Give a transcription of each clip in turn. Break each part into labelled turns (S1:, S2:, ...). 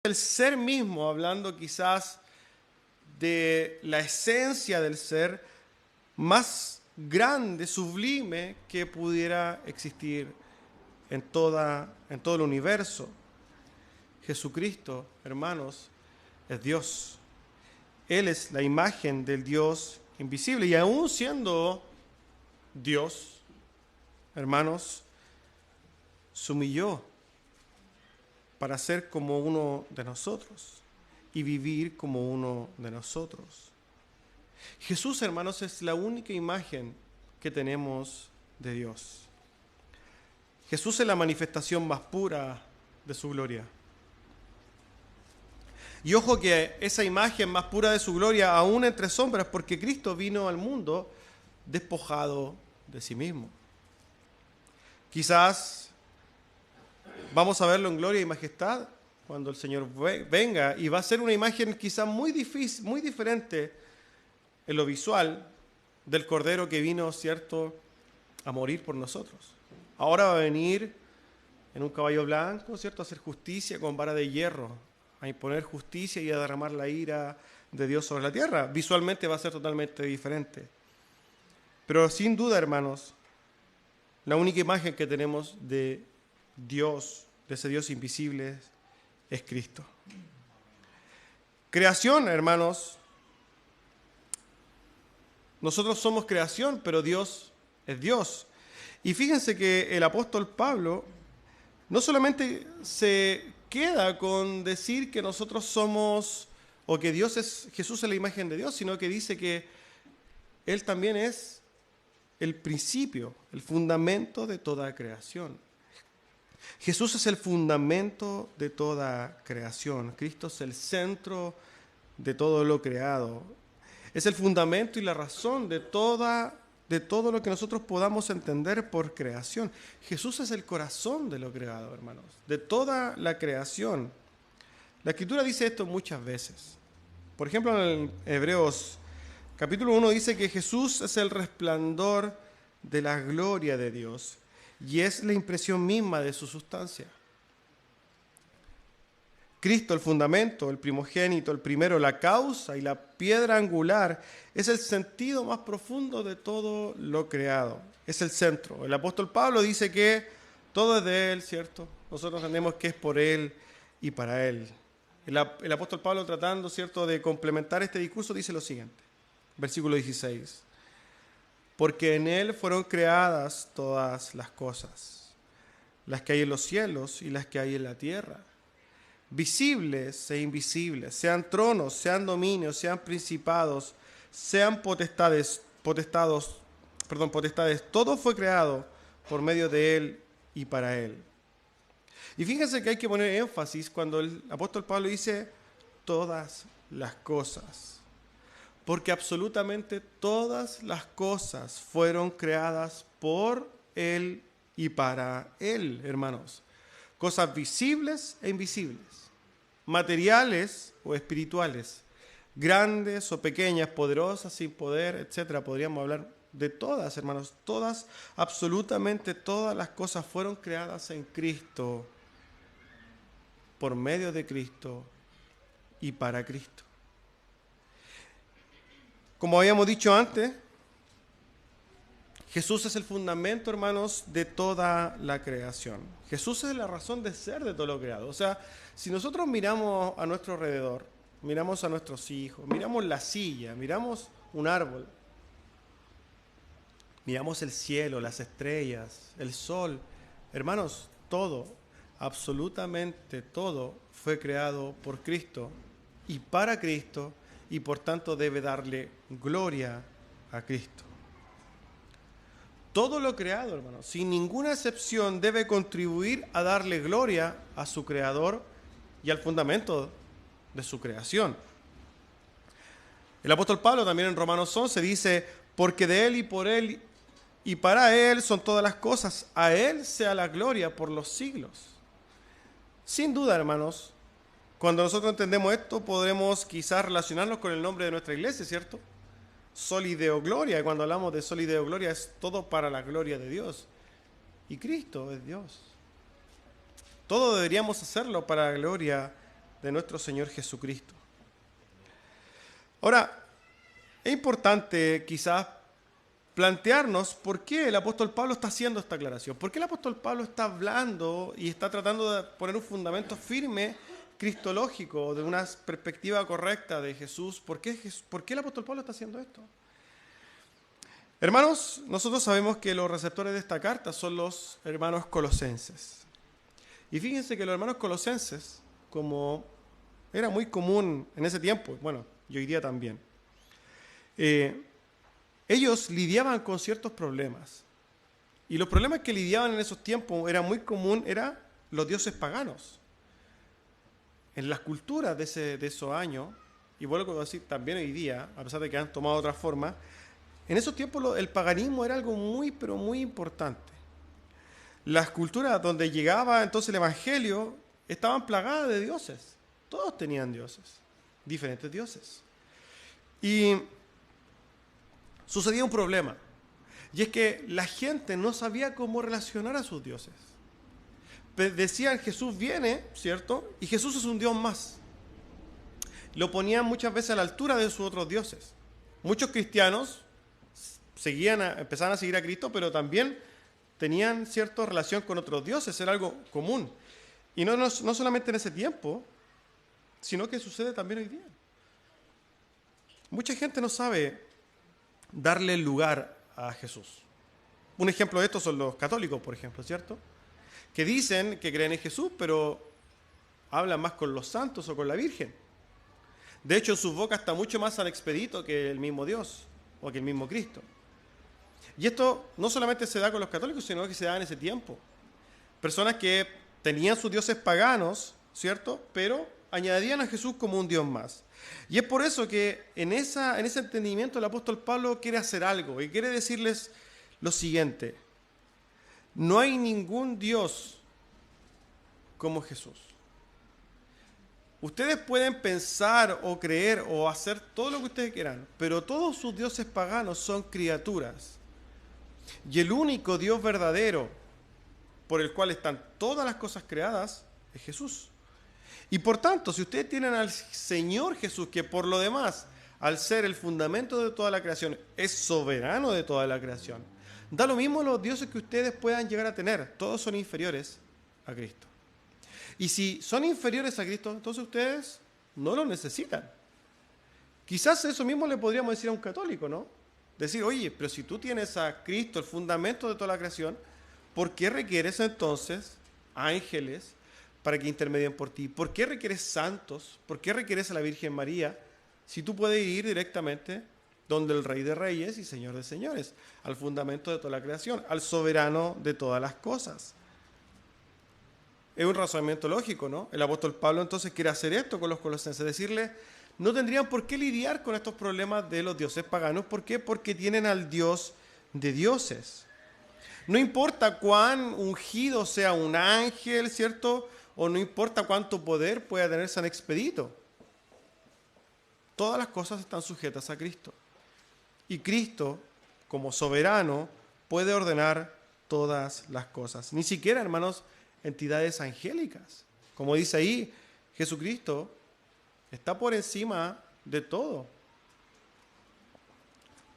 S1: el ser mismo, hablando quizás de la esencia del ser más grande, sublime que pudiera existir en todo el universo. Jesucristo, hermanos, es Dios. Él es la imagen del Dios invisible. Y aún siendo Dios, hermanos, se humilló para ser como uno de nosotros y vivir como uno de nosotros. Jesús, hermanos, es la única imagen que tenemos de Dios. Jesús es la manifestación más pura de su gloria. Y ojo que esa imagen más pura de su gloria aún entre sombras, porque Cristo vino al mundo despojado de sí mismo. Quizás vamos a verlo en gloria y majestad cuando el Señor venga, y va a ser una imagen quizás muy difícil, muy diferente en lo visual del Cordero que vino, ¿cierto?, a morir por nosotros. Ahora va a venir en un caballo blanco, ¿cierto?, a hacer justicia con vara de hierro, a imponer justicia y a derramar la ira de Dios sobre la tierra. Visualmente va a ser totalmente diferente. Pero sin duda, hermanos, la única imagen que tenemos de Dios, de ese Dios invisible, es Cristo. Creación, hermanos. Nosotros somos creación, pero Dios es Dios. Y fíjense que el apóstol Pablo no solamente se queda con decir que nosotros somos, o que Jesús es la imagen de Dios, sino que dice que Él también es el principio, el fundamento de toda creación. Jesús es el fundamento de toda creación. Cristo es el centro de todo lo creado. Es el fundamento y la razón de todo lo que nosotros podamos entender por creación. Jesús es el corazón de lo creado, hermanos, de toda la creación. La Escritura dice esto muchas veces. Por ejemplo, en Hebreos capítulo 1 dice que Jesús es el resplandor de la gloria de Dios y es la impresión misma de su sustancia. Cristo, el fundamento, el primogénito, el primero, la causa y la piedra angular, es el sentido más profundo de todo lo creado. Es el centro. El apóstol Pablo dice que todo es de Él, ¿cierto? Nosotros entendemos que es por Él y para Él. El apóstol Pablo, tratando, ¿cierto?, de complementar este discurso, dice lo siguiente, versículo 16. Porque en Él fueron creadas todas las cosas, las que hay en los cielos y las que hay en la tierra, visibles e invisibles, sean tronos, sean dominios, sean principados, sean potestades, todo fue creado por medio de Él y para Él. Y fíjense que hay que poner énfasis cuando el apóstol Pablo dice todas las cosas, porque absolutamente todas las cosas fueron creadas por Él y para Él, hermanos. Cosas visibles e invisibles, materiales o espirituales, grandes o pequeñas, poderosas, sin poder, etc. Podríamos hablar de todas, hermanos. Todas, absolutamente todas las cosas fueron creadas en Cristo, por medio de Cristo y para Cristo. Como habíamos dicho antes, Jesús es el fundamento, hermanos, de toda la creación. Jesús es la razón de ser de todo lo creado. O sea, si nosotros miramos a nuestro alrededor, miramos a nuestros hijos, miramos la silla, miramos un árbol, miramos el cielo, las estrellas, el sol, hermanos, todo, absolutamente todo fue creado por Cristo y para Cristo, y por tanto debe darle gloria a Cristo. Todo lo creado, hermanos, sin ninguna excepción, debe contribuir a darle gloria a su Creador y al fundamento de su creación. El apóstol Pablo también en Romanos 11 dice, porque de Él y por Él y para Él son todas las cosas, a Él sea la gloria por los siglos. Sin duda, hermanos, cuando nosotros entendemos esto, podremos quizás relacionarnos con el nombre de nuestra iglesia, ¿cierto? Soli Deo Gloria, y cuando hablamos de Soli Deo Gloria es todo para la gloria de Dios. Y Cristo es Dios. Todo deberíamos hacerlo para la gloria de nuestro Señor Jesucristo. Ahora, es importante quizás plantearnos por qué el apóstol Pablo está haciendo esta aclaración. ¿Por qué el apóstol Pablo está hablando y está tratando de poner un fundamento firme, cristológico, de una perspectiva correcta de Jesús? ¿Por qué el apóstol Pablo está haciendo esto? Hermanos, nosotros sabemos que los receptores de esta carta son los hermanos colosenses. Y fíjense que los hermanos colosenses, como era muy común en ese tiempo, bueno, y hoy día también, ellos lidiaban con ciertos problemas. Y los problemas que lidiaban en esos tiempos era muy común, eran los dioses paganos. En las culturas de esos años, y vuelvo a decir también hoy día, a pesar de que han tomado otra forma, en esos tiempos el paganismo era algo muy, pero muy importante. Las culturas donde llegaba entonces el evangelio estaban plagadas de dioses. Todos tenían dioses, diferentes dioses. Y sucedía un problema, y es que la gente no sabía cómo relacionar a sus dioses. Decían, Jesús viene, ¿cierto? Y Jesús es un dios más. Lo ponían muchas veces a la altura de sus otros dioses. Muchos cristianos empezaban a seguir a Cristo, pero también tenían cierta relación con otros dioses, era algo común. Y no solamente en ese tiempo, sino que sucede también hoy día. Mucha gente no sabe darle lugar a Jesús. Un ejemplo de esto son los católicos, por ejemplo, ¿cierto? Que dicen que creen en Jesús, pero hablan más con los santos o con la Virgen. De hecho, en sus bocas está mucho más al expedito que el mismo Dios o que el mismo Cristo. Y esto no solamente se da con los católicos, sino que se da en ese tiempo. Personas que tenían sus dioses paganos, ¿cierto? Pero añadían a Jesús como un Dios más. Y es por eso que en ese entendimiento el apóstol Pablo quiere hacer algo y quiere decirles lo siguiente: no hay ningún Dios como Jesús. Ustedes pueden pensar o creer o hacer todo lo que ustedes quieran, pero todos sus dioses paganos son criaturas. Y el único Dios verdadero por el cual están todas las cosas creadas es Jesús. Y por tanto, si ustedes tienen al Señor Jesús, que por lo demás, al ser el fundamento de toda la creación, es soberano de toda la creación, da lo mismo los dioses que ustedes puedan llegar a tener, todos son inferiores a Cristo. Y si son inferiores a Cristo, entonces ustedes no lo necesitan. Quizás eso mismo le podríamos decir a un católico, ¿no? Decir, oye, pero si tú tienes a Cristo, el fundamento de toda la creación, ¿por qué requieres entonces ángeles para que intermedien por ti? ¿Por qué requieres santos? ¿Por qué requieres a la Virgen María? Si tú puedes ir directamente donde el Rey de Reyes y Señor de Señores, al fundamento de toda la creación, al soberano de todas las cosas. Es un razonamiento lógico, ¿no? El apóstol Pablo entonces quiere hacer esto con los colosenses, decirle, no tendrían por qué lidiar con estos problemas de los dioses paganos. ¿Por qué? Porque tienen al Dios de dioses. No importa cuán ungido sea un ángel, ¿cierto? O no importa cuánto poder pueda tener San Expedito. Todas las cosas están sujetas a Cristo. Y Cristo, como soberano, puede ordenar todas las cosas. Ni siquiera, hermanos, entidades angélicas. Como dice ahí, Jesucristo está por encima de todo.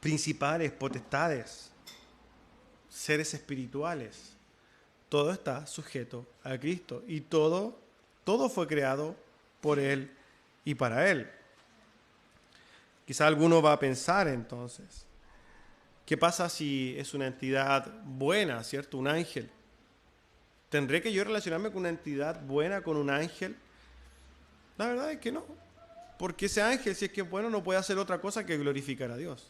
S1: Principales, potestades, seres espirituales. Todo está sujeto a Cristo. Y todo fue creado por Él y para Él. Quizá alguno va a pensar entonces, ¿qué pasa si es una entidad buena, ¿cierto? Un ángel. ¿Tendré que yo relacionarme con una entidad buena, con un ángel? La verdad es que no. Porque ese ángel, si es que es bueno, no puede hacer otra cosa que glorificar a Dios.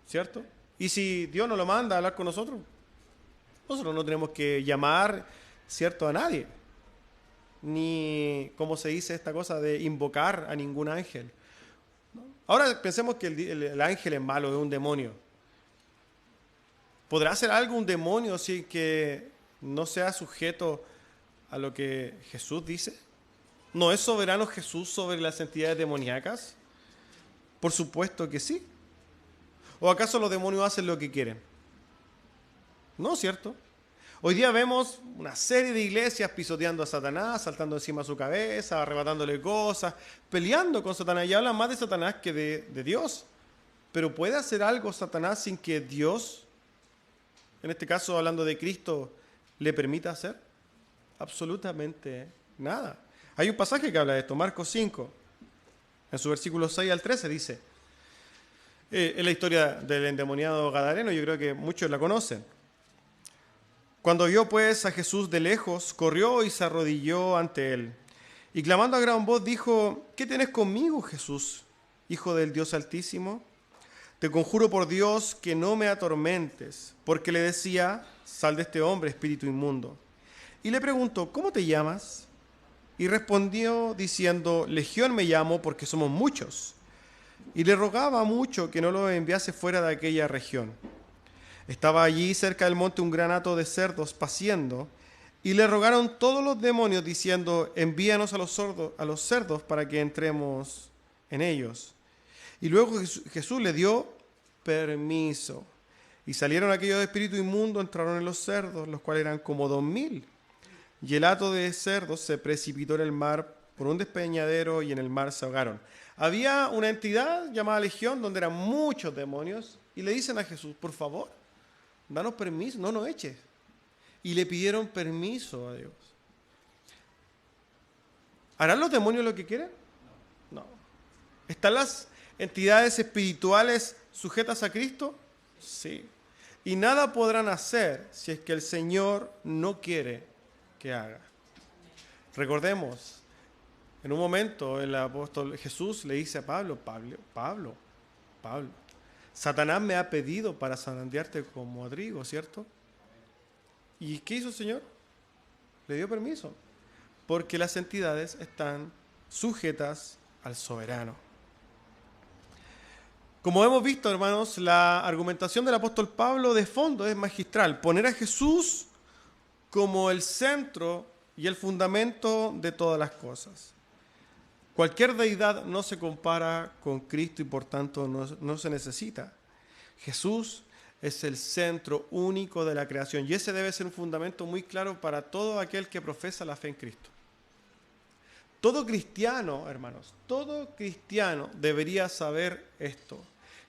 S1: ¿Cierto? Y si Dios nos lo manda a hablar con nosotros, nosotros no tenemos que llamar, ¿cierto?, a nadie. Ni, como se dice esta cosa de invocar a ningún ángel. Ahora pensemos que el ángel es malo, es un demonio. ¿Podrá hacer algo un demonio si que no sea sujeto a lo que Jesús dice? ¿No es soberano Jesús sobre las entidades demoníacas? Por supuesto que sí. ¿O acaso los demonios hacen lo que quieren? No, ¿cierto? Hoy día vemos una serie de iglesias pisoteando a Satanás, saltando encima de su cabeza, arrebatándole cosas, peleando con Satanás, y hablan más de Satanás que de Dios. Pero ¿puede hacer algo Satanás sin que Dios, en este caso hablando de Cristo, le permita hacer? Absolutamente nada. Hay un pasaje que habla de esto, Marcos 5, en su versículo 6 al 13 dice, es la historia del endemoniado gadareno, yo creo que muchos la conocen. Cuando vio pues a Jesús de lejos, corrió y se arrodilló ante él. Y clamando a gran voz dijo, ¿qué tienes conmigo, Jesús, Hijo del Dios Altísimo? Te conjuro por Dios que no me atormentes, porque le decía, sal de este hombre, espíritu inmundo. Y le preguntó, ¿cómo te llamas? Y respondió diciendo, Legión me llamo porque somos muchos. Y le rogaba mucho que no lo enviase fuera de aquella región. Estaba allí cerca del monte un gran hato de cerdos paciendo, y le rogaron todos los demonios diciendo, envíanos a los cerdos para que entremos en ellos. Y luego Jesús le dio permiso. Y salieron aquellos de espíritu inmundo, entraron en los cerdos, los cuales eran como 2000. Y el hato de cerdos se precipitó en el mar por un despeñadero y en el mar se ahogaron. Había una entidad llamada Legión donde eran muchos demonios y le dicen a Jesús, por favor, danos permiso, no nos eches. Y le pidieron permiso a Dios. ¿Harán los demonios lo que quieren? No. ¿Están las entidades espirituales sujetas a Cristo? Sí. Y nada podrán hacer si es que el Señor no quiere que haga. Recordemos, en un momento el apóstol Jesús le dice a Pablo, Satanás me ha pedido para zarandearte como a trigo, ¿cierto? ¿Y qué hizo el Señor? Le dio permiso, porque las entidades están sujetas al soberano. Como hemos visto, hermanos, la argumentación del apóstol Pablo de fondo es magistral. Poner a Jesús como el centro y el fundamento de todas las cosas. Cualquier deidad no se compara con Cristo y por tanto no se necesita. Jesús es el centro único de la creación y ese debe ser un fundamento muy claro para todo aquel que profesa la fe en Cristo. Todo cristiano, hermanos, todo cristiano debería saber esto.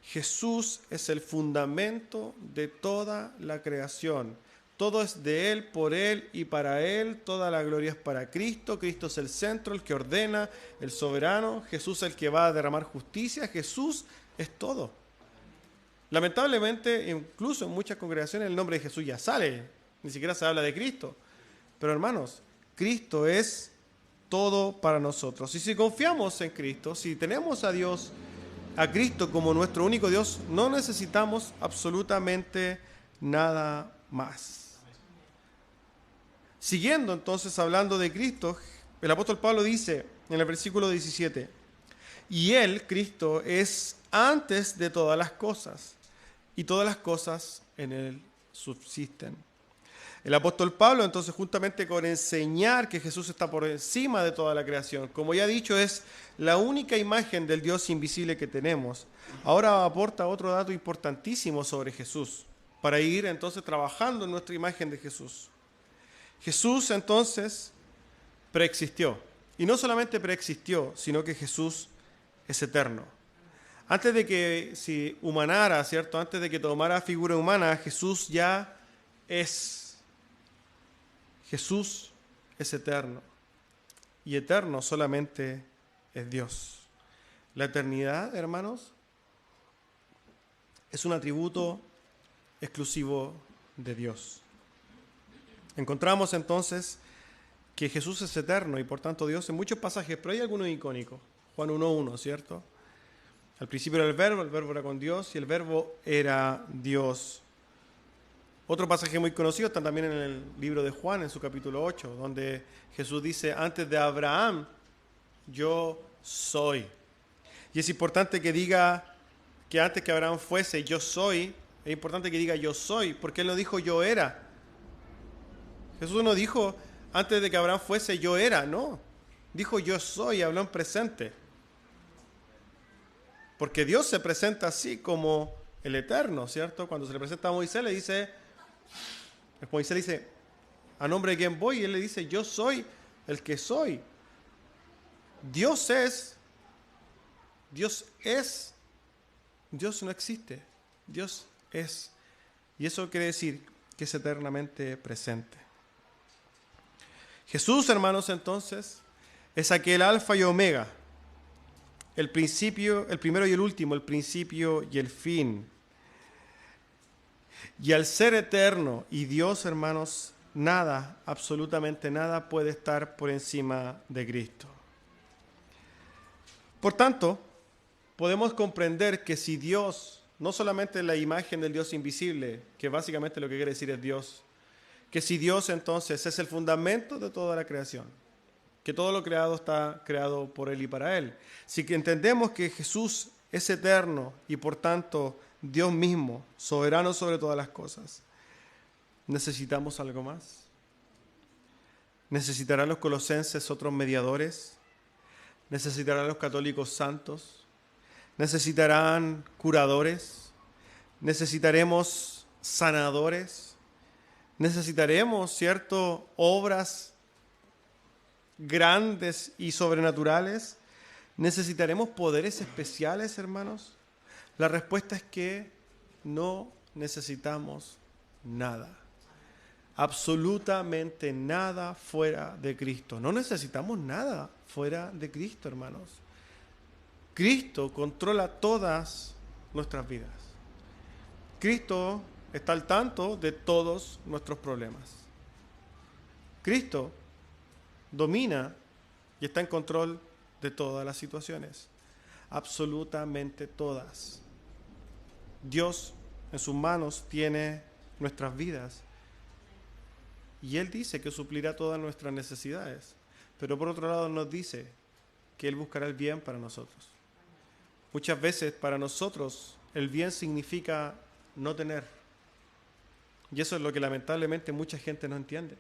S1: Jesús es el fundamento de toda la creación. Todo es de Él, por Él y para Él. Toda la gloria es para Cristo. Cristo es el centro, el que ordena, el soberano. Jesús es el que va a derramar justicia. Jesús es todo. Lamentablemente, incluso en muchas congregaciones el nombre de Jesús ya sale. Ni siquiera se habla de Cristo. Pero hermanos, Cristo es todo para nosotros. Y si confiamos en Cristo, si tenemos a Dios, a Cristo como nuestro único Dios, no necesitamos absolutamente nada más. Siguiendo entonces hablando de Cristo, el apóstol Pablo dice en el versículo 17, y Él, Cristo, es antes de todas las cosas, y todas las cosas en Él subsisten. El apóstol Pablo, entonces, juntamente con enseñar que Jesús está por encima de toda la creación, como ya he dicho, es la única imagen del Dios invisible que tenemos, ahora aporta otro dato importantísimo sobre Jesús, para ir entonces trabajando en nuestra imagen de Jesús. Jesús entonces preexistió, y no solamente preexistió, sino que Jesús es eterno. Antes de que se humanara, ¿cierto? Antes de que tomara figura humana, Jesús ya es. Jesús es eterno, y eterno solamente es Dios. La eternidad, hermanos, es un atributo exclusivo de Dios. Encontramos entonces que Jesús es eterno y por tanto Dios en muchos pasajes, pero hay algunos icónicos. Juan 1:1, ¿cierto? Al principio era el verbo era con Dios y el verbo era Dios. Otro pasaje muy conocido está también en el libro de Juan, en su capítulo 8, donde Jesús dice, antes de Abraham, yo soy. Y es importante que diga que antes que Abraham fuese, yo soy. Es importante que diga yo soy, porque Él no dijo yo era. Jesús no dijo antes de que Abraham fuese, yo era, no. Dijo yo soy, habló en presente. Porque Dios se presenta así como el eterno, ¿cierto? Cuando se le presenta a Moisés, Moisés dice, ¿a nombre de quién voy? Y él le dice, yo soy el que soy. Dios es, Dios es, Dios no existe, Dios es. Y eso quiere decir que es eternamente presente. Jesús, hermanos, entonces, es aquel alfa y omega, el principio, el primero y el último, el principio y el fin. Y al ser eterno y Dios, hermanos, nada, absolutamente nada puede estar por encima de Cristo. Por tanto, podemos comprender que si Dios, no solamente la imagen del Dios invisible, que básicamente lo que quiere decir es Dios, que si Dios entonces es el fundamento de toda la creación, que todo lo creado está creado por Él y para Él. Si que entendemos que Jesús es eterno y por tanto Dios mismo, soberano sobre todas las cosas, ¿necesitamos algo más? ¿Necesitarán los colosenses otros mediadores? ¿Necesitarán los católicos santos? ¿Necesitarán curadores? ¿Necesitaremos sanadores? ¿Necesitaremos, cierto, obras grandes y sobrenaturales? ¿Necesitaremos poderes especiales, hermanos? La respuesta es que no necesitamos nada. Absolutamente nada fuera de Cristo. No necesitamos nada fuera de Cristo, hermanos. Cristo controla todas nuestras vidas. Cristo está al tanto de todos nuestros problemas. Cristo domina y está en control de todas las situaciones. Absolutamente todas. Dios en sus manos tiene nuestras vidas. Y Él dice que suplirá todas nuestras necesidades. Pero por otro lado nos dice que Él buscará el bien para nosotros. Muchas veces para nosotros el bien significa no tener. Y eso es lo que lamentablemente mucha gente no entiende.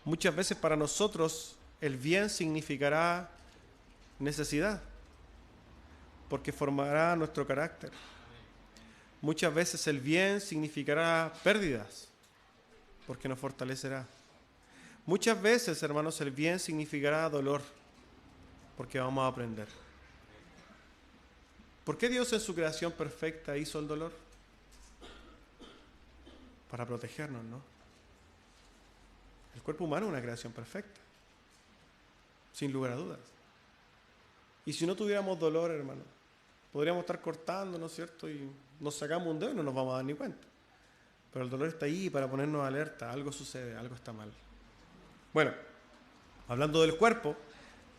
S1: Muchas veces para nosotros el bien significará necesidad, porque formará nuestro carácter. Muchas veces el bien significará pérdidas, porque nos fortalecerá. Muchas veces, hermanos, el bien significará dolor, porque vamos a aprender. ¿Por qué Dios en su creación perfecta hizo el dolor? Para protegernos, ¿no? El cuerpo humano es una creación perfecta, sin lugar a dudas. Y si no tuviéramos dolor, hermano, podríamos estar cortando, ¿no es cierto? Y nos sacamos un dedo y no nos vamos a dar ni cuenta. Pero el dolor está ahí para ponernos alerta, algo sucede, algo está mal. Bueno, hablando del cuerpo,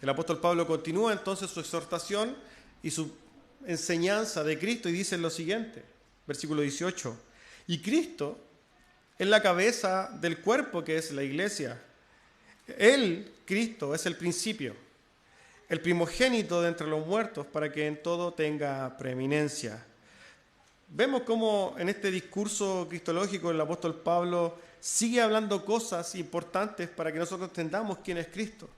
S1: el apóstol Pablo continúa entonces su exhortación y su enseñanza de Cristo y dice lo siguiente, versículo 18, y Cristo es la cabeza del cuerpo que es la iglesia. Él, Cristo, es el principio, el primogénito de entre los muertos para que en todo tenga preeminencia. Vemos cómo en este discurso cristológico el apóstol Pablo sigue hablando cosas importantes para que nosotros entendamos quién es Cristo.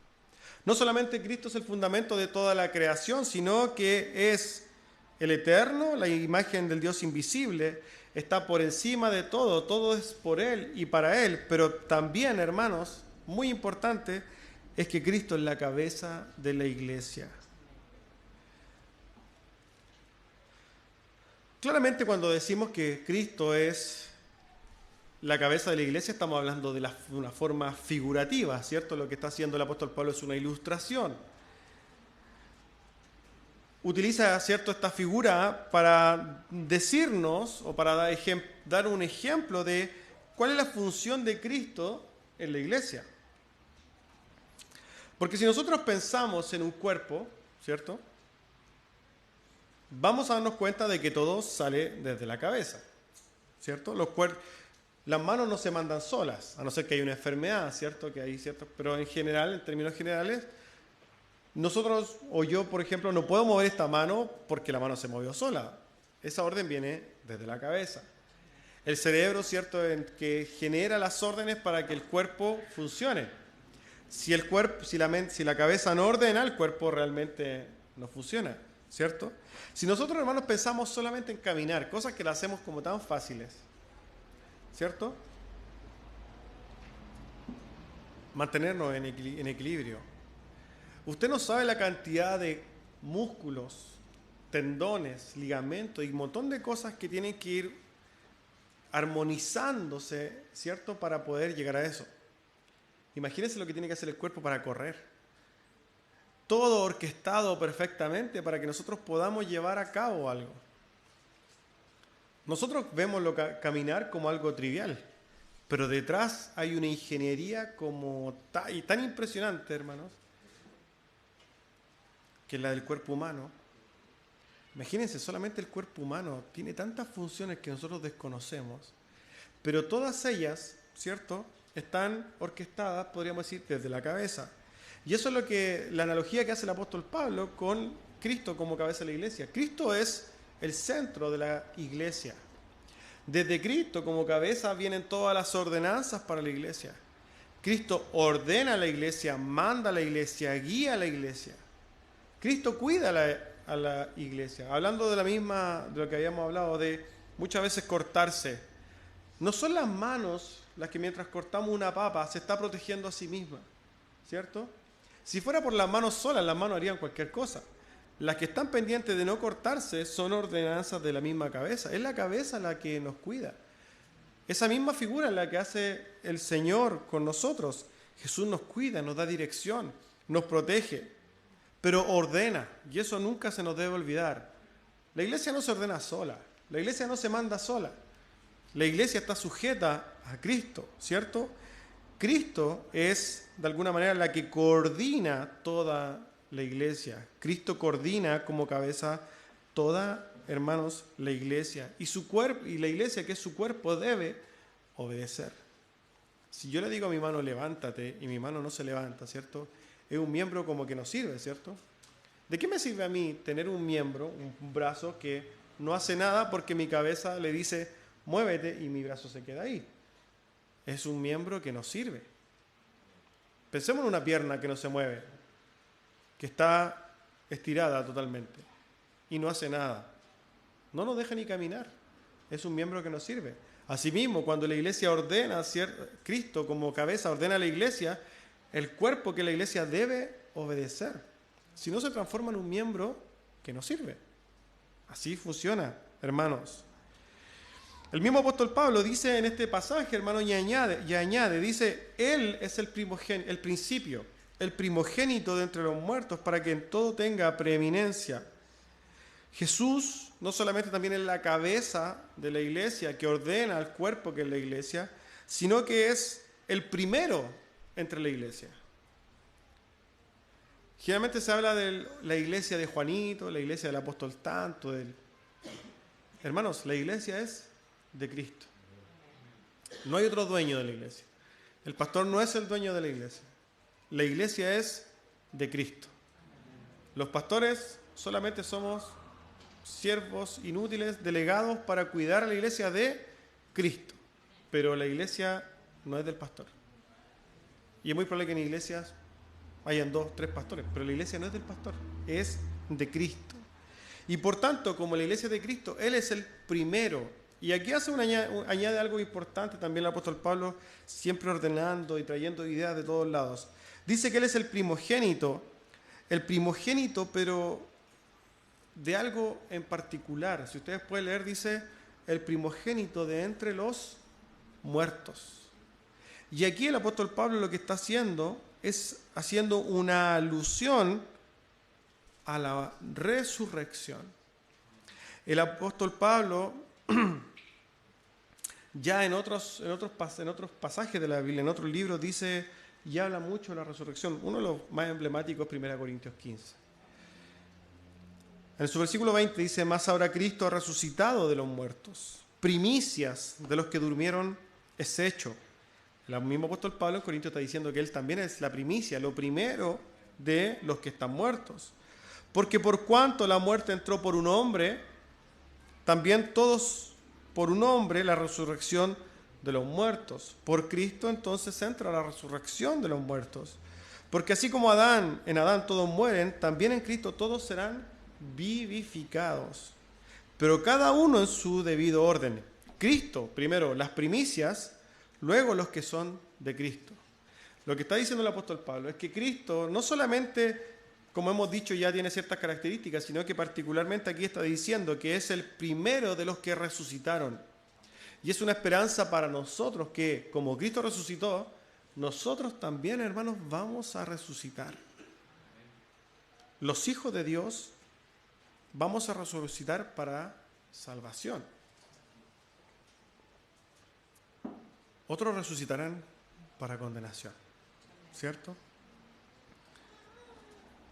S1: No solamente Cristo es el fundamento de toda la creación, sino que es el eterno, la imagen del Dios invisible, está por encima de todo, todo es por Él y para Él, pero también, hermanos, muy importante, es que Cristo es la cabeza de la iglesia. Claramente cuando decimos que Cristo es la cabeza de la iglesia, estamos hablando de una forma figurativa, ¿cierto? Lo que está haciendo el apóstol Pablo es una ilustración. Utiliza, ¿cierto?, esta figura para decirnos o para dar un ejemplo de cuál es la función de Cristo en la iglesia. Porque si nosotros pensamos en un cuerpo, ¿cierto?, vamos a darnos cuenta de que todo sale desde la cabeza, ¿cierto? Las manos no se mandan solas, a no ser que haya una enfermedad, ¿cierto? Pero en general, en términos generales, nosotros o yo, por ejemplo, no puedo mover esta mano porque la mano se movió sola. Esa orden viene desde la cabeza. El cerebro, ¿cierto?, que genera las órdenes para que el cuerpo funcione. Si la cabeza no ordena, el cuerpo realmente no funciona, ¿cierto? Si nosotros, hermanos, pensamos solamente en caminar, cosas que las hacemos como tan fáciles, ¿cierto? mantenernos en equilibrio. Usted no sabe la cantidad de músculos, tendones, ligamentos y un montón de cosas que tienen que ir armonizándose, ¿cierto?, para poder llegar a eso. Imagínense lo que tiene que hacer el cuerpo para correr. Todo orquestado perfectamente para que nosotros podamos llevar a cabo algo. Nosotros vemos caminar como algo trivial, pero detrás hay una ingeniería tan impresionante, hermanos, que es la del cuerpo humano. Imagínense, solamente el cuerpo humano tiene tantas funciones que nosotros desconocemos, pero todas ellas, ¿cierto?, están orquestadas, podríamos decir, desde la cabeza. Y eso es la analogía que hace el apóstol Pablo con Cristo como cabeza de la iglesia. Cristo es el centro de la iglesia. Desde Cristo como cabeza vienen todas las ordenanzas para la iglesia. Cristo ordena a la iglesia, manda a la iglesia, guía a la iglesia. Cristo cuida a la iglesia. Hablando de lo que habíamos hablado, de muchas veces cortarse. No son las manos las que mientras cortamos una papa se está protegiendo a sí misma, ¿cierto? Si fuera por las manos solas, las manos harían cualquier cosa. Las que están pendientes de no cortarse son ordenanzas de la misma cabeza. Es la cabeza la que nos cuida. Esa misma figura es la que hace el Señor con nosotros. Jesús nos cuida, nos da dirección, nos protege, pero ordena, y eso nunca se nos debe olvidar. La iglesia no se ordena sola, la iglesia no se manda sola. La iglesia está sujeta a Cristo, ¿cierto? Cristo es, de alguna manera, la que coordina toda la iglesia. Cristo coordina como cabeza toda, hermanos, la iglesia. Y su cuerpo, y la iglesia, que es su cuerpo, debe obedecer. Si yo le digo a mi mano, levántate, y mi mano no se levanta, ¿cierto?, es un miembro como que no sirve, ¿cierto? ¿De qué me sirve a mí tener un miembro, un brazo que no hace nada porque mi cabeza le dice, muévete, y mi brazo se queda ahí? Es un miembro que no sirve. Pensemos en una pierna que no se mueve, que está estirada totalmente y no hace nada. No nos deja ni caminar. Es un miembro que no sirve. Asimismo, cuando la iglesia ordena, Cristo como cabeza ordena a la iglesia, el cuerpo que la iglesia debe obedecer. Si no, se transforma en un miembro que no sirve. Así funciona, hermanos. El mismo apóstol Pablo dice en este pasaje, hermano, y añade, dice, Él es el principio, el primogénito de entre los muertos, para que en todo tenga preeminencia. Jesús no solamente también es la cabeza de la iglesia, que ordena al cuerpo que es la iglesia, sino que es el primero entre la iglesia. Generalmente se habla de la iglesia de Juanito, la iglesia del apóstol tanto. Hermanos, la iglesia es de Cristo. No hay otro dueño de la iglesia. El pastor no es el dueño de la iglesia. La iglesia es de Cristo. Los pastores solamente somos siervos inútiles, delegados para cuidar a la iglesia de Cristo. Pero la iglesia no es del pastor. Y es muy probable que en iglesias hayan 2, 3 pastores, pero la iglesia no es del pastor, es de Cristo. Y por tanto, como la iglesia es de Cristo, Él es el primero. Y aquí añade algo importante también el apóstol Pablo, siempre ordenando y trayendo ideas de todos lados. Dice que Él es el primogénito, pero de algo en particular. Si ustedes pueden leer, dice el primogénito de entre los muertos. Y aquí el apóstol Pablo lo que está haciendo es haciendo una alusión a la resurrección. El apóstol Pablo ya en otros pasajes de la Biblia, en otros libros, dice y habla mucho de la resurrección. Uno de los más emblemáticos, 1 Corintios 15. En su versículo 20 dice, mas ahora Cristo ha resucitado de los muertos, primicias de los que durmieron es hecho. El mismo apóstol Pablo en Corintios está diciendo que él también es la primicia, lo primero de los que están muertos. Porque por cuanto la muerte entró por un hombre, también todos por un hombre la resurrección de los muertos. Por Cristo entonces entra la resurrección de los muertos. Porque así como en Adán todos mueren, también en Cristo todos serán vivificados. Pero cada uno en su debido orden. Cristo, primero las primicias, luego los que son de Cristo. Lo que está diciendo el apóstol Pablo es que Cristo no solamente, como hemos dicho, ya tiene ciertas características, sino que particularmente aquí está diciendo que es el primero de los que resucitaron. Y es una esperanza para nosotros que, como Cristo resucitó, nosotros también, hermanos, vamos a resucitar. Los hijos de Dios vamos a resucitar para salvación. Otros resucitarán para condenación, ¿cierto?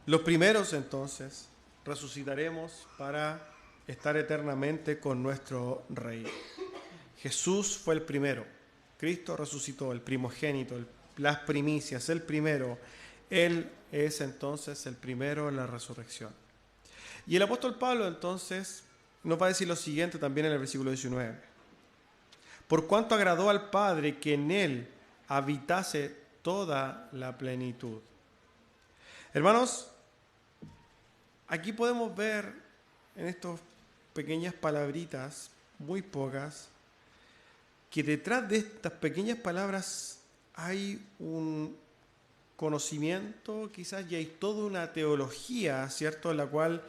S1: Los primeros, entonces, resucitaremos para estar eternamente con nuestro Rey. Jesús fue el primero. Cristo resucitó, el primogénito, las primicias, el primero. Él es entonces el primero en la resurrección. Y el apóstol Pablo entonces nos va a decir lo siguiente también en el versículo 19. Por cuanto agradó al Padre que en él habitase toda la plenitud. Hermanos, aquí podemos ver en estas pequeñas palabritas, muy pocas, que detrás de estas pequeñas palabras hay un conocimiento, quizás ya hay toda una teología, ¿cierto?, en la cual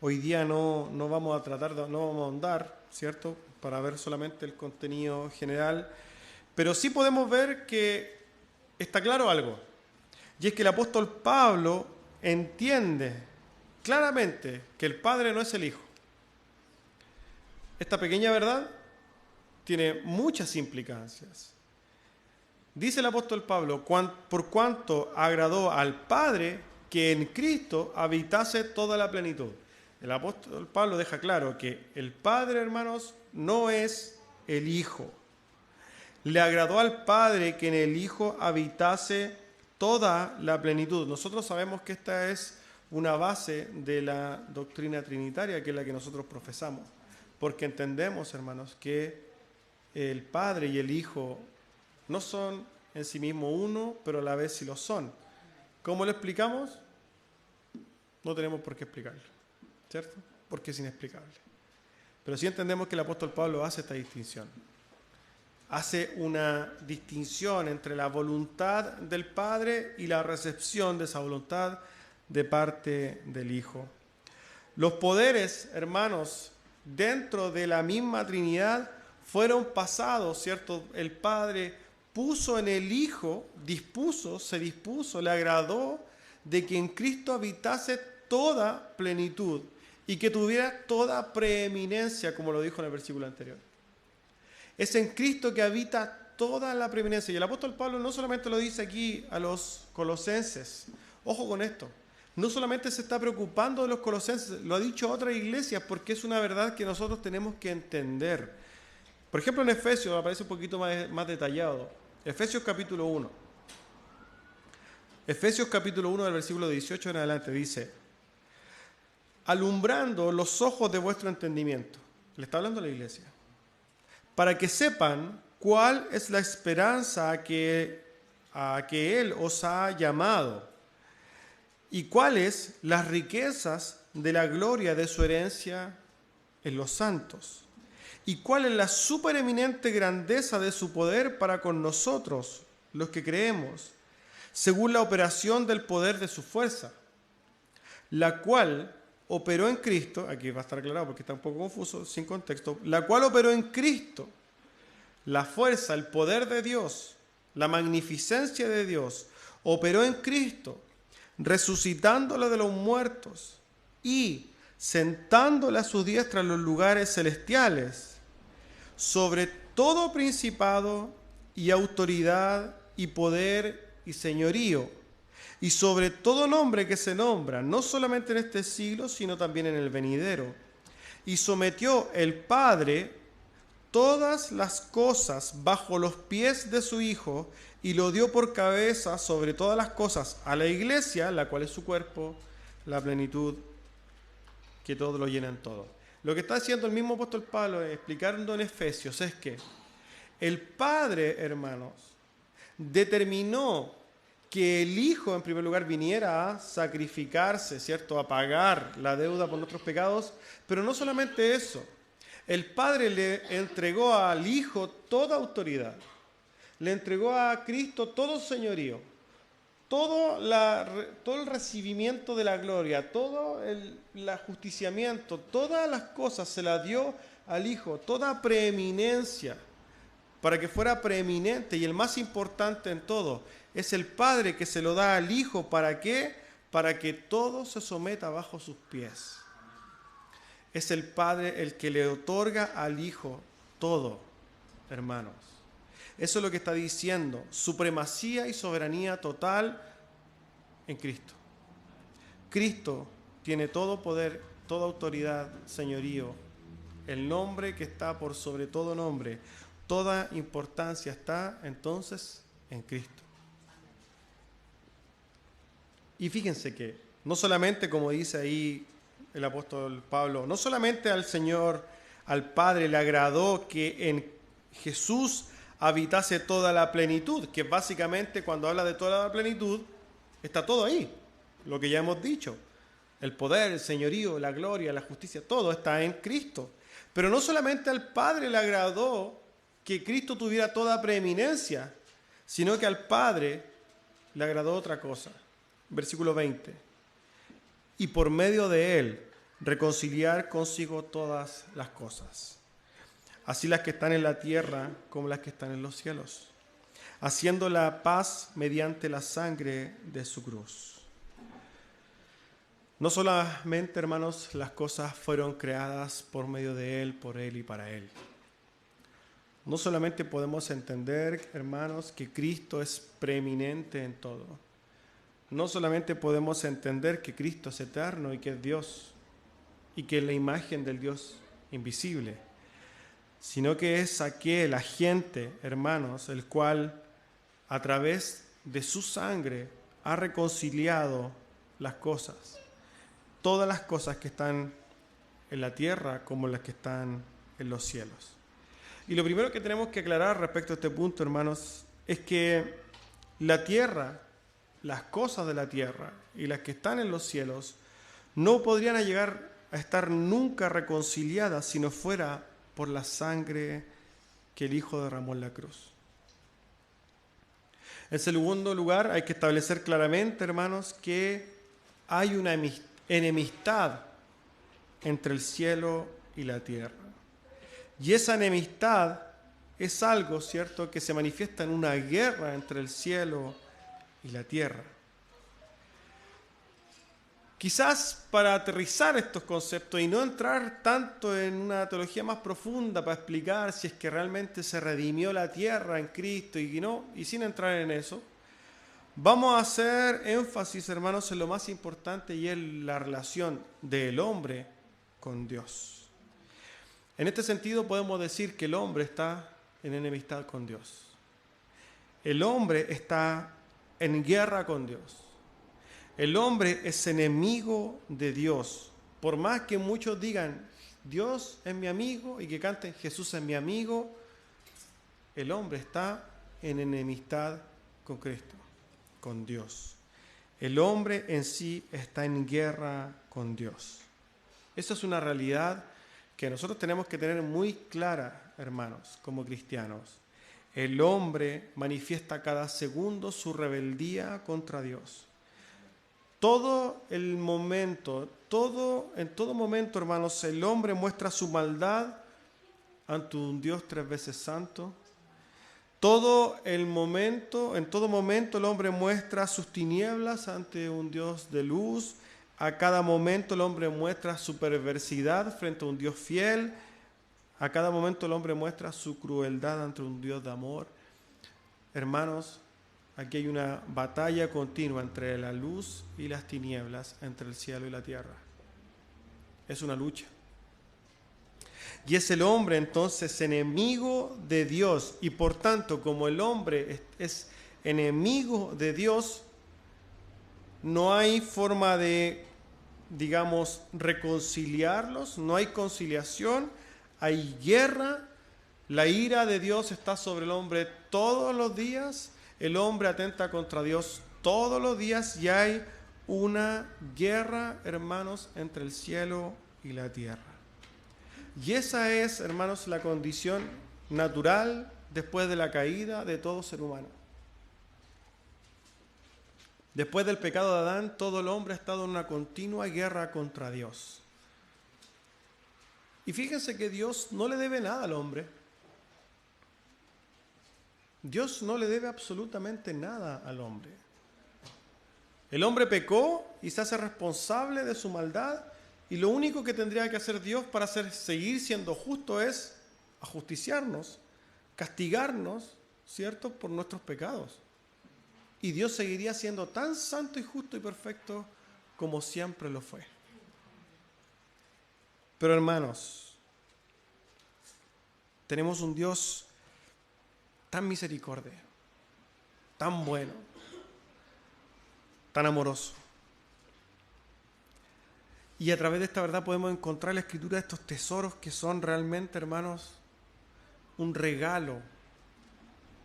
S1: hoy día no vamos a tratar, no vamos a ahondar, ¿cierto?, para ver solamente el contenido general, pero sí podemos ver que está claro algo, y es que el apóstol Pablo entiende claramente que el Padre no es el Hijo. Esta pequeña verdad tiene muchas implicancias. Dice el apóstol Pablo, por cuanto agradó al Padre que en Cristo habitase toda la plenitud. El apóstol Pablo deja claro que el Padre, hermanos, no es el Hijo. Le agradó al Padre que en el Hijo habitase toda la plenitud. Nosotros sabemos que esta es una base de la doctrina trinitaria, que es la que nosotros profesamos, porque entendemos, hermanos, que el Padre y el Hijo no son en sí mismos uno, pero a la vez sí lo son. ¿Cómo lo explicamos? No tenemos por qué explicarlo, ¿cierto? Porque es inexplicable. Pero sí entendemos que el apóstol Pablo hace esta distinción. Hace una distinción entre la voluntad del Padre y la recepción de esa voluntad de parte del Hijo. Los poderes, hermanos, dentro de la misma Trinidad fueron pasados, ¿cierto? El Padre puso en el Hijo, se dispuso, le agradó de que en Cristo habitase toda plenitud y que tuviera toda preeminencia, como lo dijo en el versículo anterior. Es en Cristo que habita toda la preeminencia. Y el apóstol Pablo no solamente lo dice aquí a los colosenses, ojo con esto, no solamente se está preocupando de los colosenses, lo ha dicho a otras iglesias porque es una verdad que nosotros tenemos que entender. Por ejemplo, en Efesios aparece un poquito más detallado. Efesios capítulo 1. Efesios capítulo 1 del versículo 18 en adelante dice: alumbrando los ojos de vuestro entendimiento. Le está hablando a la iglesia. Para que sepan cuál es la esperanza a que Él os ha llamado y cuáles las riquezas de la gloria de su herencia en los santos. ¿Y cuál es la supereminente grandeza de su poder para con nosotros, los que creemos, según la operación del poder de su fuerza, la cual operó en Cristo, aquí va a estar aclarado porque está un poco confuso, sin contexto, la cual operó en Cristo, la fuerza, el poder de Dios, la magnificencia de Dios, operó en Cristo, resucitándolo de los muertos y sentándole a su diestra en los lugares celestiales, sobre todo principado y autoridad y poder y señorío, y sobre todo nombre que se nombra, no solamente en este siglo, sino también en el venidero. Y sometió el Padre todas las cosas bajo los pies de su Hijo, y lo dio por cabeza sobre todas las cosas a la iglesia, la cual es su cuerpo, la plenitud que todo lo llena en todo. Lo que está haciendo el mismo apóstol Pablo explicando en Efesios es que el Padre, hermanos, determinó que el Hijo en primer lugar viniera a sacrificarse, ¿cierto?, a pagar la deuda por nuestros pecados, pero no solamente eso, el Padre le entregó al Hijo toda autoridad, le entregó a Cristo todo señorío, todo el recibimiento de la gloria, todo el ajusticiamiento, todas las cosas se las dio al Hijo, toda preeminencia, para que fuera preeminente y el más importante en todo. Es el Padre que se lo da al Hijo. ¿Para qué? Para que todo se someta bajo sus pies. Es el Padre el que le otorga al Hijo todo, hermanos. Eso es lo que está diciendo. Supremacía y soberanía total en Cristo. Cristo tiene todo poder, toda autoridad, señorío. El nombre que está por sobre todo nombre. Toda importancia está entonces en Cristo. Y fíjense que no solamente, como dice ahí el apóstol Pablo, no solamente al Señor, al Padre le agradó que en Jesús habitase toda la plenitud, que básicamente cuando habla de toda la plenitud, está todo ahí, lo que ya hemos dicho. El poder, el señorío, la gloria, la justicia, todo está en Cristo. Pero no solamente al Padre le agradó que Cristo tuviera toda preeminencia, sino que al Padre le agradó otra cosa. Versículo 20. Y por medio de Él reconciliar consigo todas las cosas, así las que están en la tierra como las que están en los cielos, haciendo la paz mediante la sangre de su cruz. No solamente, hermanos, las cosas fueron creadas por medio de Él, por Él y para Él. No solamente podemos entender, hermanos, que Cristo es preeminente en todo. No solamente podemos entender que Cristo es eterno y que es Dios y que es la imagen del Dios invisible, sino que es aquel agente, hermanos, el cual a través de su sangre ha reconciliado las cosas, todas las cosas que están en la tierra como las que están en los cielos. Y lo primero que tenemos que aclarar respecto a este punto, hermanos, es que la tierra, las cosas de la tierra y las que están en los cielos no podrían llegar a estar nunca reconciliadas si no fuera por la sangre que el Hijo derramó en la cruz. En segundo lugar, hay que establecer claramente, hermanos, que hay una enemistad entre el cielo y la tierra. Y esa enemistad es algo, ¿cierto?, que se manifiesta en una guerra entre el cielo y la tierra. Quizás para aterrizar estos conceptos y no entrar tanto en una teología más profunda para explicar si es que realmente se redimió la tierra en Cristo y sin entrar en eso, vamos a hacer énfasis, hermanos, en lo más importante y es la relación del hombre con Dios. En este sentido podemos decir que el hombre está en enemistad con Dios. El hombre está en guerra con Dios. El hombre es enemigo de Dios. Por más que muchos digan, Dios es mi amigo, y que canten, Jesús es mi amigo, el hombre está en enemistad con Cristo, con Dios. El hombre en sí está en guerra con Dios. Esa es una realidad que nosotros tenemos que tener muy clara, hermanos, como cristianos. El hombre manifiesta cada segundo su rebeldía contra Dios. En todo momento, hermanos, el hombre muestra su maldad ante un Dios 3 veces santo. En todo momento el hombre muestra sus tinieblas ante un Dios de luz. A cada momento el hombre muestra su perversidad frente a un Dios fiel. A cada momento el hombre muestra su crueldad ante un Dios de amor. Hermanos, aquí hay una batalla continua entre la luz y las tinieblas, entre el cielo y la tierra. Es una lucha. Y es el hombre entonces enemigo de Dios. Y por tanto, como el hombre es enemigo de Dios, no hay forma de, reconciliarlos, no hay conciliación, hay guerra. La ira de Dios está sobre el hombre todos los días. El hombre atenta contra Dios todos los días y hay una guerra, hermanos, entre el cielo y la tierra. Y esa es, hermanos, la condición natural después de la caída de todo ser humano. Después del pecado de Adán, todo el hombre ha estado en una continua guerra contra Dios. Y fíjense que Dios no le debe nada al hombre. Dios no le debe absolutamente nada al hombre. El hombre pecó y se hace responsable de su maldad, y lo único que tendría que hacer Dios para seguir siendo justo es ajusticiarnos, castigarnos, ¿cierto?, por nuestros pecados. Y Dios seguiría siendo tan santo y justo y perfecto como siempre lo fue. Pero hermanos, tenemos un Dios tan misericordia, tan bueno, tan amoroso. Y a través de esta verdad podemos encontrar en la Escritura estos tesoros que son realmente, hermanos, un regalo,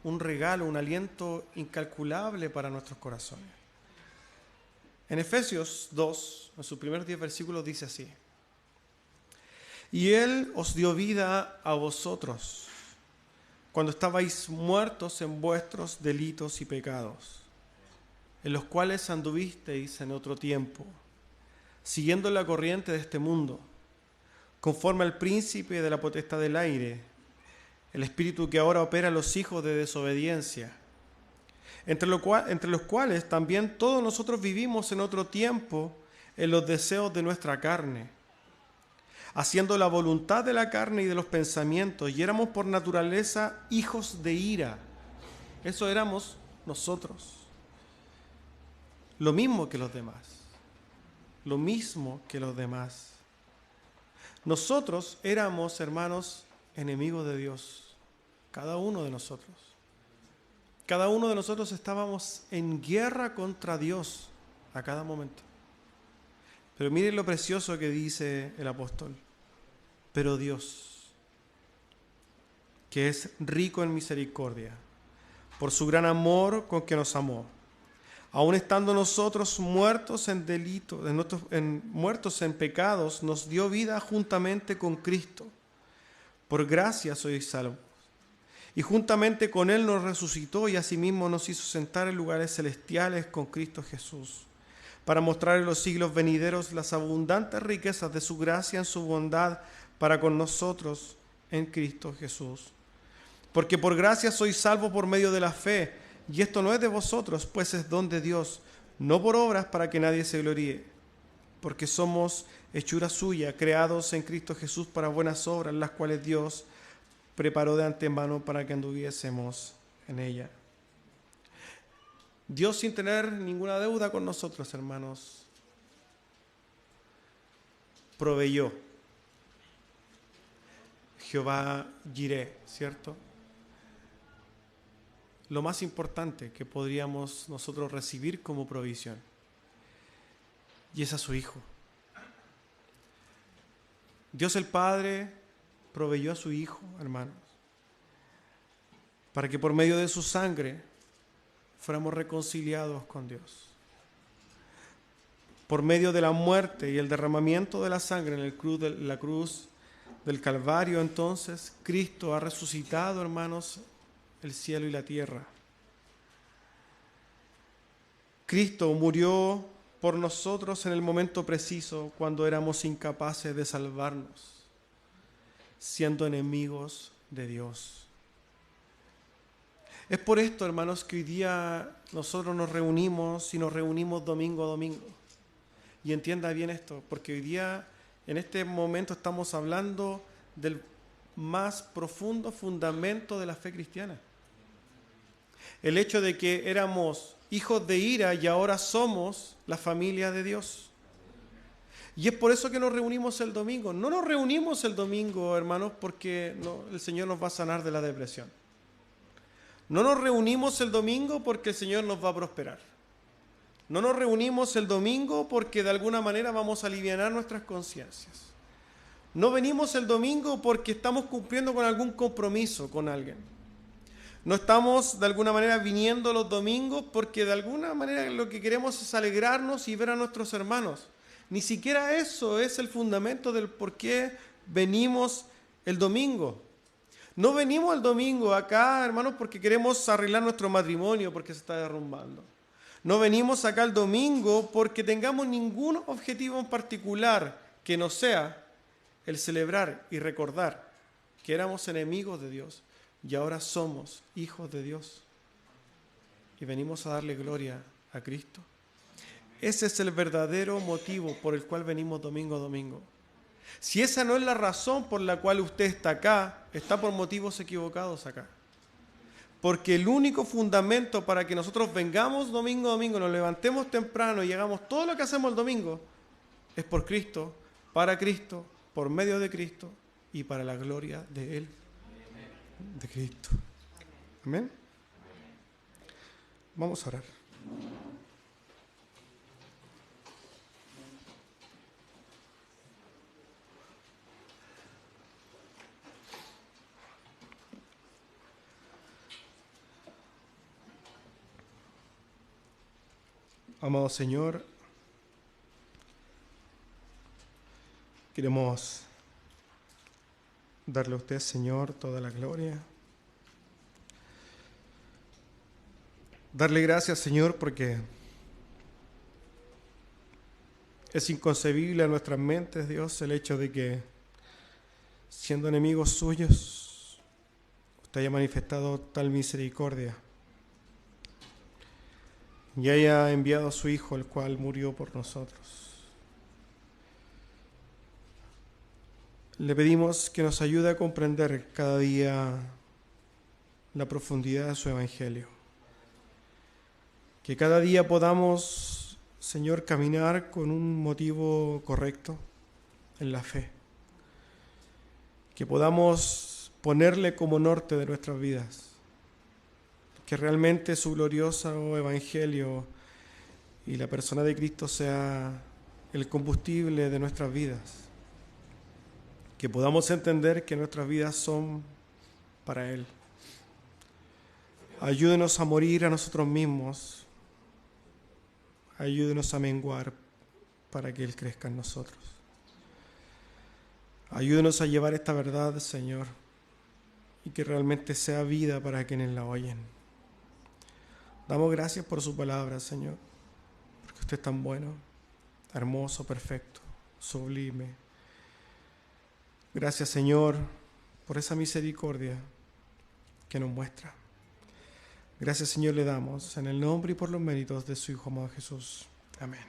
S1: un aliento incalculable para nuestros corazones. En Efesios 2, en sus primeros 10 versículos, dice así: y Él os dio vida a vosotros cuando estabais muertos en vuestros delitos y pecados, en los cuales anduvisteis en otro tiempo, siguiendo la corriente de este mundo, conforme al príncipe de la potestad del aire, el espíritu que ahora opera en los hijos de desobediencia, entre los cuales también todos nosotros vivimos en otro tiempo en los deseos de nuestra carne, haciendo la voluntad de la carne y de los pensamientos, y éramos por naturaleza hijos de ira. Eso éramos nosotros. Lo mismo que los demás. Lo mismo que los demás. Nosotros éramos, hermanos, enemigos de Dios. Cada uno de nosotros. Cada uno de nosotros estábamos en guerra contra Dios a cada momento. Pero miren lo precioso que dice el apóstol. Pero Dios, que es rico en misericordia, por su gran amor con que nos amó, aun estando nosotros muertos en delitos, muertos en pecados, nos dio vida juntamente con Cristo. Por gracia sois salvos. Y juntamente con Él nos resucitó y asimismo nos hizo sentar en lugares celestiales con Cristo Jesús, para mostrar en los siglos venideros las abundantes riquezas de su gracia en su bondad para con nosotros en Cristo Jesús. Porque por gracia sois salvos por medio de la fe, y esto no es de vosotros, pues es don de Dios, no por obras para que nadie se gloríe, porque somos hechura suya, creados en Cristo Jesús para buenas obras, las cuales Dios preparó de antemano para que anduviésemos en ella. Dios, sin tener ninguna deuda con nosotros, hermanos, proveyó. Jehová Jireh, ¿cierto? Lo más importante que podríamos nosotros recibir como provisión. Y es a su Hijo. Dios el Padre proveyó a su Hijo, hermanos, para que por medio de su sangre fuéramos reconciliados con Dios. Por medio de la muerte y el derramamiento de la sangre en la cruz del Calvario, entonces, Cristo ha resucitado, hermanos, el cielo y la tierra. Cristo murió por nosotros en el momento preciso, cuando éramos incapaces de salvarnos, siendo enemigos de Dios. Es por esto, hermanos, que hoy día nosotros nos reunimos domingo a domingo. Y entienda bien esto, porque hoy día, en este momento, estamos hablando del más profundo fundamento de la fe cristiana. El hecho de que éramos hijos de ira y ahora somos la familia de Dios. Y es por eso que nos reunimos el domingo. No nos reunimos el domingo, hermanos, porque el Señor nos va a sanar de la depresión. No nos reunimos el domingo porque el Señor nos va a prosperar. No nos reunimos el domingo porque de alguna manera vamos a alivianar nuestras conciencias. No venimos el domingo porque estamos cumpliendo con algún compromiso con alguien. No estamos de alguna manera viniendo los domingos porque de alguna manera lo que queremos es alegrarnos y ver a nuestros hermanos. Ni siquiera eso es el fundamento del por qué venimos el domingo. No venimos el domingo acá, hermanos, porque queremos arreglar nuestro matrimonio porque se está derrumbando. No venimos acá el domingo porque tengamos ningún objetivo en particular que no sea el celebrar y recordar que éramos enemigos de Dios y ahora somos hijos de Dios. Y venimos a darle gloria a Cristo. Ese es el verdadero motivo por el cual venimos domingo a domingo. Si esa no es la razón por la cual usted está acá, está por motivos equivocados acá. Porque el único fundamento para que nosotros vengamos domingo a domingo, nos levantemos temprano y hagamos todo lo que hacemos el domingo, es por Cristo, para Cristo, por medio de Cristo y para la gloria de Él, de Cristo. Amén. Vamos a orar. Amado Señor, queremos darle a usted, Señor, toda la gloria. Darle gracias, Señor, porque es inconcebible a nuestras mentes, Dios, el hecho de que, siendo enemigos suyos, usted haya manifestado tal misericordia y haya enviado a su Hijo, el cual murió por nosotros. Le pedimos que nos ayude a comprender cada día la profundidad de su Evangelio. Que cada día podamos, Señor, caminar con un motivo correcto en la fe. Que podamos ponerle como norte de nuestras vidas. Que realmente su glorioso Evangelio y la persona de Cristo sea el combustible de nuestras vidas. Que podamos entender que nuestras vidas son para Él. Ayúdenos a morir a nosotros mismos. Ayúdenos a menguar para que Él crezca en nosotros. Ayúdenos a llevar esta verdad, Señor, y que realmente sea vida para quienes la oyen. Damos gracias por su palabra, Señor, porque usted es tan bueno, hermoso, perfecto, sublime. Gracias, Señor, por esa misericordia que nos muestra. Gracias, Señor, le damos en el nombre y por los méritos de su Hijo amado Jesús. Amén.